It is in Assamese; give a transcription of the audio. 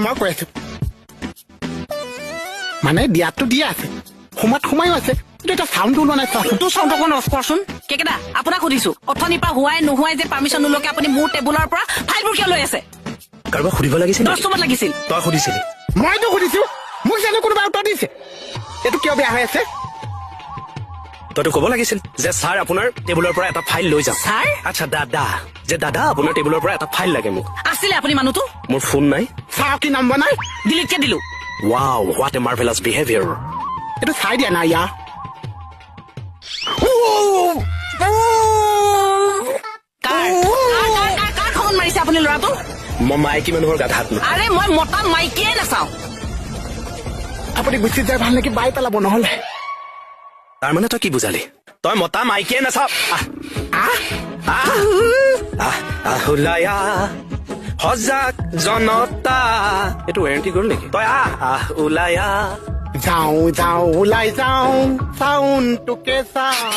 মই কৈ আছো মানে দিয়াতো দিয়া আছে সোমাত সোমাইও আছে কিন্তু এটা চাউণ্ড ওলোৱা নাই তোৰ চাউণ্ড অকণ অফ কৰচোন কেকেটা আপোনাক সুধিছো অথনিৰ পৰা হোৱাই নোহোৱাই যে পাৰ্মিশ্যন নোলোৱাকে আপুনি মোৰ টেবুলৰ পৰা ফাইলবোৰ কিয় লৈ আছে কাৰোবাক সুধিব লাগিছিল 10 টকাত লাগিছিল তই সুধিছিলি মইতো সুধিছো মোক জানো কোনোবা উত্তৰ দিছে এইটো কিয় বেয়া হৈ আছে তইতো ক'ব লাগিছিল যে ছাৰ আপোনাৰ টেবুলৰ পৰা এটা ফাইল লৈ যাম ছাৰ আচ্ছা দাদা যে দাদা আপোনাৰ টেবুলৰ পৰা এটা ফাইল লাগে মোক আছিলে আপুনি মানুহটো মোৰ ফোন নাই চাওঁ কি নম্বৰ নাই ডিলিটকে দিলো ৱাও হোৱাট এ মাৰ্ভেলাছ বিহেভিয়াৰ এইটো চাই দিয়া নাই ইয়াৰ কাৰ খবন মাৰিছে আপুনি ল'ৰাটো মই মাইকী মানুহৰ গাত হাত নাই আৰে মই মতা মাইকীয়ে নাচাওঁ আপুনি গুচি যায় ভাল নেকি বাই পেলাব নহলে তাৰ মানে তই কি বুজালি তই মতা মাইকীয়ে নাচাৱ আহুলায়া সজাগ জনতা এইটো ৱাৰেণ্টি গ'ল নেকি তই ওলায়া যাওঁ যাওঁ ওলাই যাওঁ চাউণ্ডটোকে চাওঁ